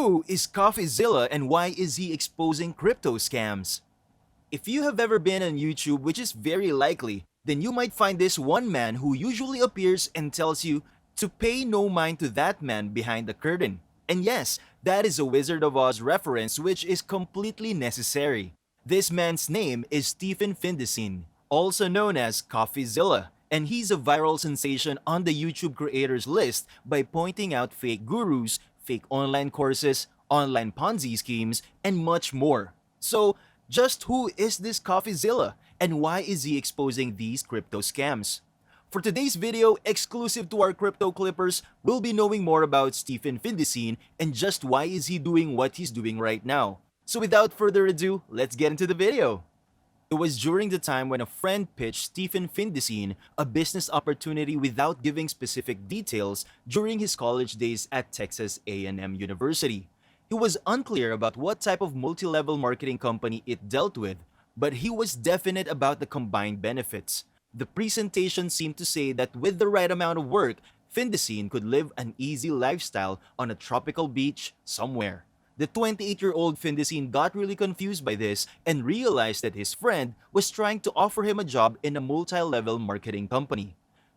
Who is Coffeezilla and why is he exposing crypto scams? If you have ever been on YouTube, which is very likely, then you might find this one man who usually appears and tells you to pay no mind to that man behind the curtain. And yes, that is a Wizard of Oz reference which is completely necessary. This man's name is Stephen Findeisen, also known as Coffeezilla, and he's a viral sensation on the YouTube creators list by pointing out fake gurus, fake online courses, online Ponzi schemes, and much more. So, just who is this Coffeezilla and why is he exposing these crypto scams? For today's video, exclusive to our crypto clippers, we'll be knowing more about Stephen Findeisen and just why is he doing what he's doing right now. So without further ado, let's get into the video. It was during the time when a friend pitched Stephen Findeisen a business opportunity without giving specific details during his college days at Texas A&M University. He was unclear about what type of multi-level marketing company it dealt with, but he was definite about the combined benefits. The presentation seemed to say that with the right amount of work, Findeisen could live an easy lifestyle on a tropical beach somewhere. The 28-year-old Findeisen got really confused by this and realized that his friend was trying to offer him a job in a multi-level marketing company.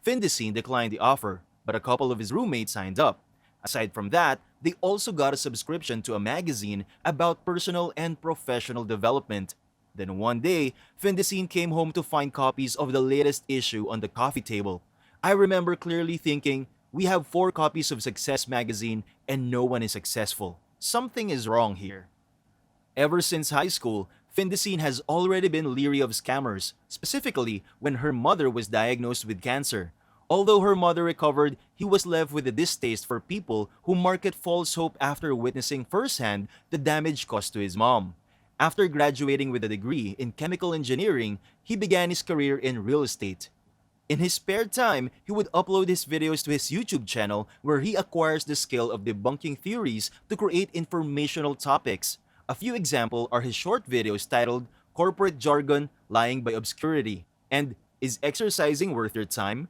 Findeisen declined the offer, but a couple of his roommates signed up. Aside from that, they also got a subscription to a magazine about personal and professional development. Then one day, Findeisen came home to find copies of the latest issue on the coffee table. I remember clearly thinking, we have 4 copies of Success magazine and no one is successful. Something is wrong here. Ever since high school, Findeisen has already been leery of scammers, specifically when her mother was diagnosed with cancer. Although her mother recovered, he was left with a distaste for people who market false hope after witnessing firsthand the damage caused to his mom. After graduating with a degree in chemical engineering, he began his career in real estate. In his spare time, he would upload his videos to his YouTube channel where he acquires the skill of debunking theories to create informational topics. A few examples are his short videos titled Corporate Jargon, Lying by Obscurity, and Is Exercising Worth Your Time?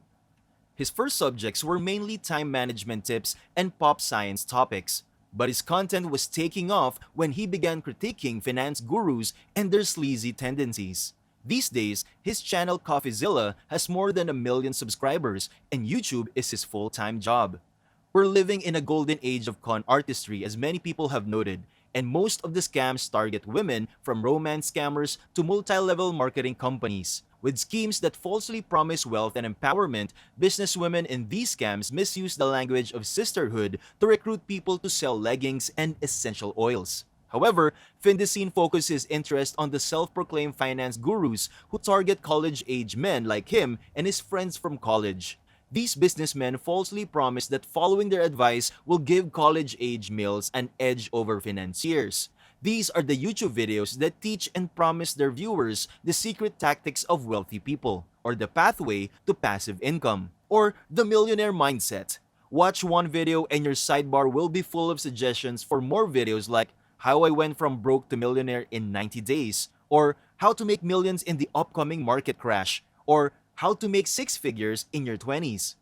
His first subjects were mainly time management tips and pop science topics, but his content was taking off when he began critiquing finance gurus and their sleazy tendencies. These days, his channel Coffeezilla has more than 1 million subscribers and YouTube is his full-time job. We're living in a golden age of con artistry as many people have noted, and most of the scams target women from romance scammers to multi-level marketing companies. With schemes that falsely promise wealth and empowerment, businesswomen in these scams misuse the language of sisterhood to recruit people to sell leggings and essential oils. However, Findeisen focuses his interest on the self-proclaimed finance gurus who target college-age men like him and his friends from college. These businessmen falsely promise that following their advice will give college-age males an edge over financiers. These are the YouTube videos that teach and promise their viewers the secret tactics of wealthy people, or the pathway to passive income, or the millionaire mindset. Watch one video and your sidebar will be full of suggestions for more videos like How I Went From Broke to Millionaire in 90 Days, or How to Make Millions in the Upcoming Market Crash, or How to Make 6 Figures in Your 20s.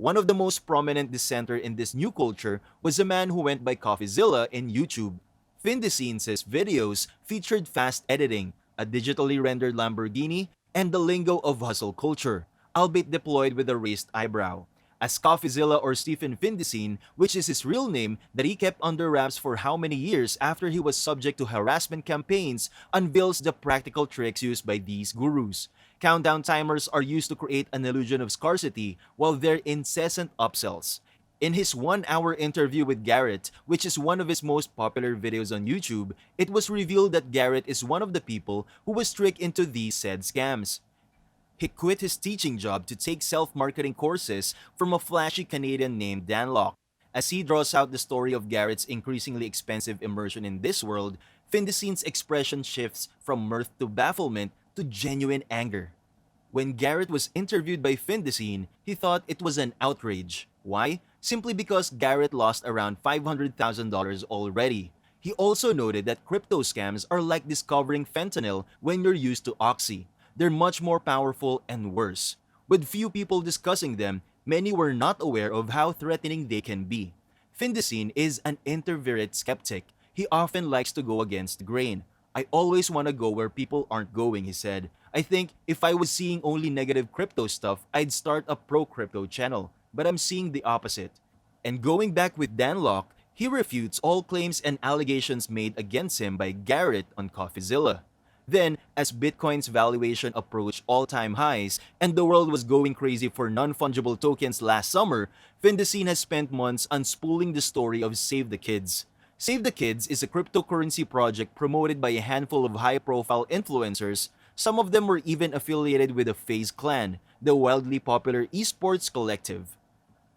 One of the most prominent dissenter in this new culture was a man who went by Coffeezilla in YouTube. Findeisen's videos featured fast editing, a digitally rendered Lamborghini, and the lingo of hustle culture, albeit deployed with a raised eyebrow. As Coffeezilla or Stephen Findeisen, which is his real name that he kept under wraps for how many years after he was subject to harassment campaigns, unveils the practical tricks used by these gurus. Countdown timers are used to create an illusion of scarcity while they're incessant upsells. In his 1-hour interview with Garrett, which is one of his most popular videos on YouTube, it was revealed that Garrett is one of the people who was tricked into these said scams. He quit his teaching job to take self-marketing courses from a flashy Canadian named Dan Locke. As he draws out the story of Garrett's increasingly expensive immersion in this world, Findeisen's expression shifts from mirth to bafflement to genuine anger. When Garrett was interviewed by Findeisen, he thought it was an outrage. Why? Simply because Garrett lost around $500,000 already. He also noted that crypto scams are like discovering fentanyl when you're used to oxy. They're much more powerful and worse. With few people discussing them, many were not aware of how threatening they can be. Findeisen is an introverted skeptic. He often likes to go against the grain. I always want to go where people aren't going, he said. I think if I was seeing only negative crypto stuff, I'd start a pro-crypto channel. But I'm seeing the opposite. And going back with Dan Locke, he refutes all claims and allegations made against him by Garrett on Coffeezilla. Then, as Bitcoin's valuation approached all-time highs and the world was going crazy for non-fungible tokens last summer, Findeisen has spent months unspooling the story of Save the Kids. Save the Kids is a cryptocurrency project promoted by a handful of high-profile influencers. Some of them were even affiliated with the FaZe Clan, the wildly popular esports collective.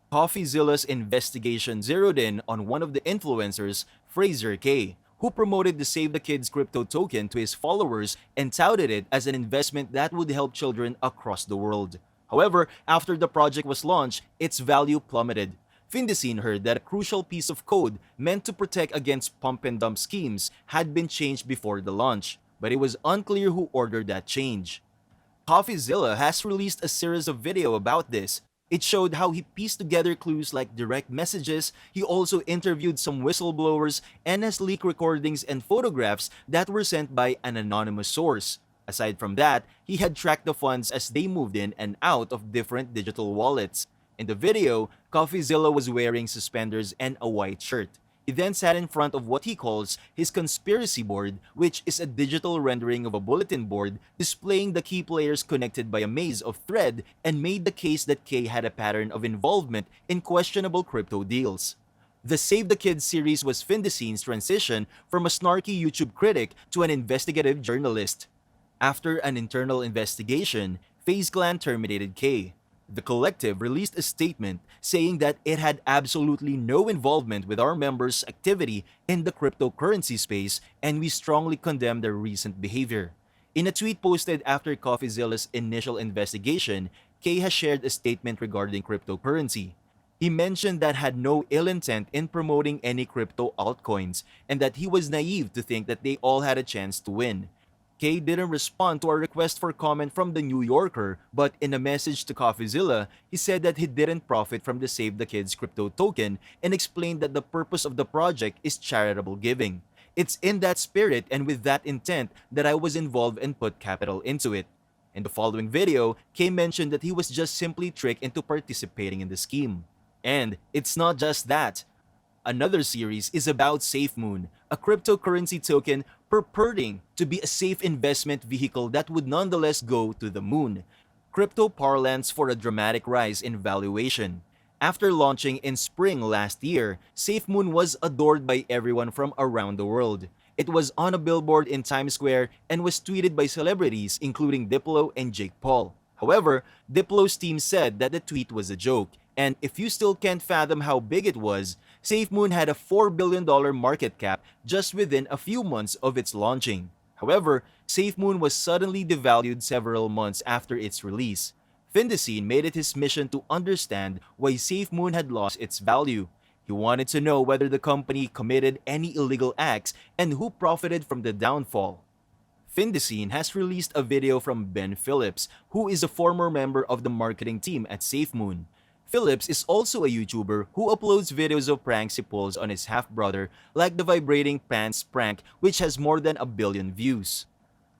Coffeezilla's investigation zeroed in on one of the influencers, Fraser K, who promoted the Save the Kids crypto token to his followers and touted it as an investment that would help children across the world. However, after the project was launched, its value plummeted. Findeisen heard that a crucial piece of code meant to protect against pump and dump schemes had been changed before the launch, but it was unclear who ordered that change. Coffeezilla has released a series of videos about this. It showed how he pieced together clues like direct messages. He also interviewed some whistleblowers and has leaked recordings and photographs that were sent by an anonymous source. Aside from that, he had tracked the funds as they moved in and out of different digital wallets. In the video, Coffeezilla was wearing suspenders and a white shirt. He then sat in front of what he calls his conspiracy board, which is a digital rendering of a bulletin board displaying the key players connected by a maze of thread, and made the case that K had a pattern of involvement in questionable crypto deals. The Save the Kids series was Findeisen's transition from a snarky YouTube critic to an investigative journalist. After an internal investigation, FaZe Clan terminated K. The collective released a statement saying that it had absolutely no involvement with our members' activity in the cryptocurrency space, and we strongly condemn their recent behavior. In a tweet posted after Coffeezilla's initial investigation, K has shared a statement regarding cryptocurrency. He mentioned that had no ill intent in promoting any crypto altcoins, and that he was naive to think that they all had a chance to win. K didn't respond to our request for comment from the New Yorker, but in a message to Coffeezilla, he said that he didn't profit from the Save the Kids crypto token and explained that the purpose of the project is charitable giving. It's in that spirit and with that intent that I was involved and put capital into it. In the following video, K mentioned that he was just simply tricked into participating in the scheme. And it's not just that. Another series is about SafeMoon, a cryptocurrency token purporting to be a safe investment vehicle that would nonetheless go to the moon. Crypto parlance for a dramatic rise in valuation. After launching in spring last year, SafeMoon was adored by everyone from around the world. It was on a billboard in Times Square and was tweeted by celebrities including Diplo and Jake Paul. However, Diplo's team said that the tweet was a joke, and if you still can't fathom how big it was, SafeMoon had a $4 billion market cap just within a few months of its launching. However, SafeMoon was suddenly devalued several months after its release. Findeisen made it his mission to understand why SafeMoon had lost its value. He wanted to know whether the company committed any illegal acts and who profited from the downfall. Findeisen has released a video from Ben Phillips, who is a former member of the marketing team at SafeMoon. Phillips is also a YouTuber who uploads videos of pranks he pulls on his half-brother, like the vibrating pants prank, which has more than 1 billion views.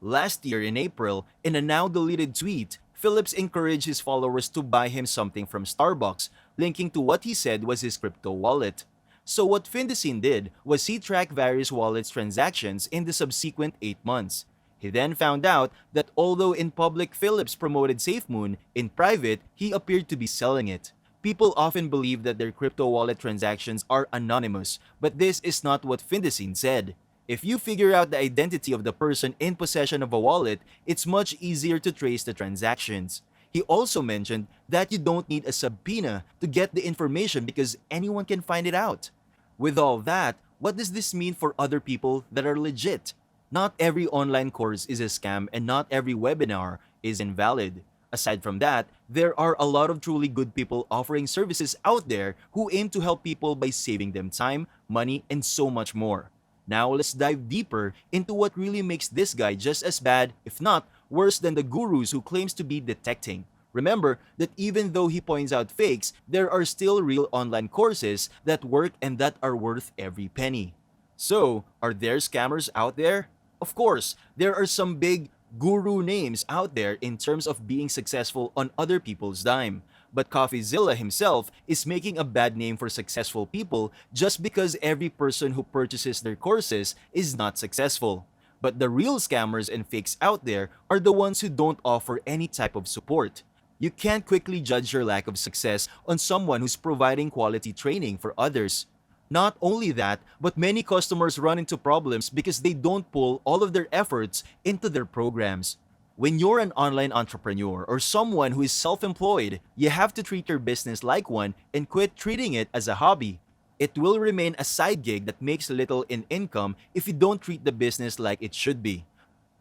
Last year in April, in a now-deleted tweet, Phillips encouraged his followers to buy him something from Starbucks, linking to what he said was his crypto wallet. So what Findeisen did was he tracked various wallets transactions in the subsequent 8 months. He then found out that although in public Phillips promoted SafeMoon, in private he appeared to be selling it. People often believe that their crypto wallet transactions are anonymous, but this is not what Findeisen said. If you figure out the identity of the person in possession of a wallet, it's much easier to trace the transactions. He also mentioned that you don't need a subpoena to get the information because anyone can find it out. With all that, what does this mean for other people that are legit? Not every online course is a scam and not every webinar is invalid. Aside from that, there are a lot of truly good people offering services out there who aim to help people by saving them time, money, and so much more. Now let's dive deeper into what really makes this guy just as bad, if not worse than the gurus who claims to be detecting. Remember that even though he points out fakes, there are still real online courses that work and that are worth every penny. So, are there scammers out there? Of course, there are some big guru names out there in terms of being successful on other people's dime. But Coffeezilla himself is making a bad name for successful people just because every person who purchases their courses is not successful. But the real scammers and fakes out there are the ones who don't offer any type of support. You can't quickly judge your lack of success on someone who's providing quality training for others. Not only that, but many customers run into problems because they don't pull all of their efforts into their programs. When you're an online entrepreneur or someone who is self-employed, you have to treat your business like one and quit treating it as a hobby. It will remain a side gig that makes little in income if you don't treat the business like it should be.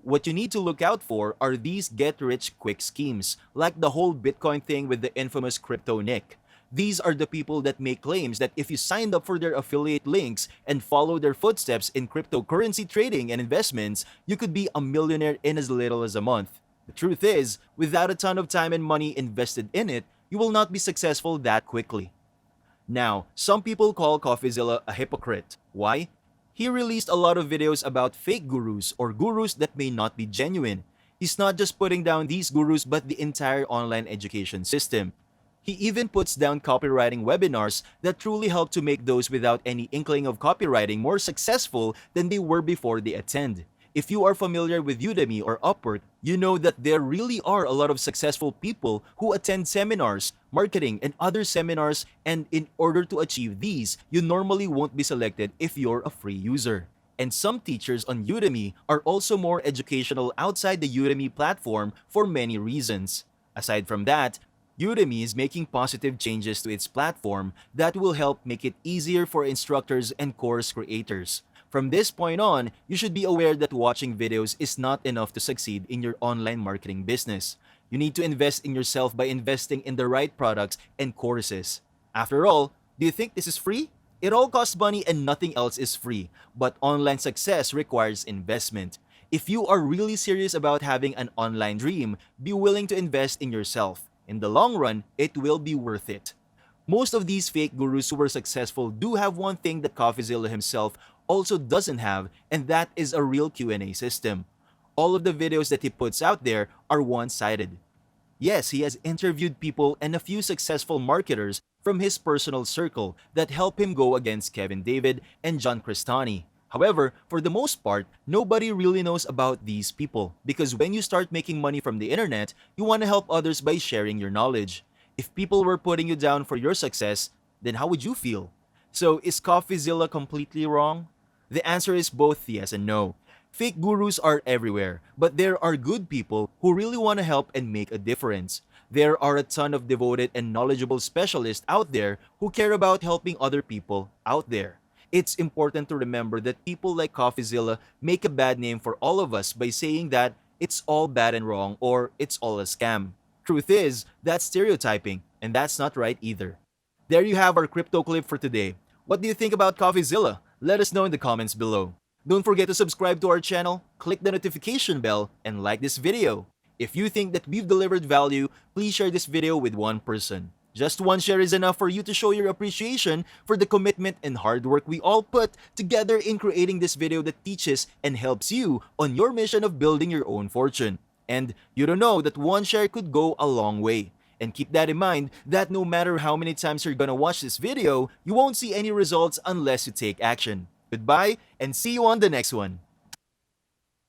What you need to look out for are these get-rich-quick schemes, like the whole Bitcoin thing with the infamous Crypto Nick. These are the people that make claims that if you signed up for their affiliate links and follow their footsteps in cryptocurrency trading and investments, you could be a millionaire in as little as a month. The truth is, without a ton of time and money invested in it, you will not be successful that quickly. Now, some people call Coffeezilla a hypocrite. Why? He released a lot of videos about fake gurus or gurus that may not be genuine. He's not just putting down these gurus but the entire online education system. He even puts down copywriting webinars that truly help to make those without any inkling of copywriting more successful than they were before they attend. If you are familiar with Udemy or Upwork, you know that there really are a lot of successful people who attend seminars, marketing, and other seminars, and in order to achieve these, you normally won't be selected if you're a free user. And some teachers on Udemy are also more educational outside the Udemy platform for many reasons. Aside from that, Udemy is making positive changes to its platform that will help make it easier for instructors and course creators. From this point on, you should be aware that watching videos is not enough to succeed in your online marketing business. You need to invest in yourself by investing in the right products and courses. After all, do you think this is free? It all costs money and nothing else is free, but online success requires investment. If you are really serious about having an online dream, be willing to invest in yourself. In the long run, it will be worth it. Most of these fake gurus who were successful do have one thing that Coffeezilla himself also doesn't have, and that is a real Q&A system. All of the videos that he puts out there are one-sided. Yes, he has interviewed people and a few successful marketers from his personal circle that help him go against Kevin David and John Crestani. However, for the most part, nobody really knows about these people because when you start making money from the internet, you want to help others by sharing your knowledge. If people were putting you down for your success, then how would you feel? So is Coffeezilla completely wrong? The answer is both yes and no. Fake gurus are everywhere, but there are good people who really want to help and make a difference. There are a ton of devoted and knowledgeable specialists out there who care about helping other people out there. It's important to remember that people like Coffeezilla make a bad name for all of us by saying that it's all bad and wrong or it's all a scam. Truth is, that's stereotyping, and that's not right either. There you have our crypto clip for today. What do you think about Coffeezilla? Let us know in the comments below. Don't forget to subscribe to our channel, click the notification bell, and like this video. If you think that we've delivered value, please share this video with one person. Just one share is enough for you to show your appreciation for the commitment and hard work we all put together in creating this video that teaches and helps you on your mission of building your own fortune. And you don't know that one share could go a long way. And keep that in mind that no matter how many times you're gonna watch this video, you won't see any results unless you take action. Goodbye and see you on the next one.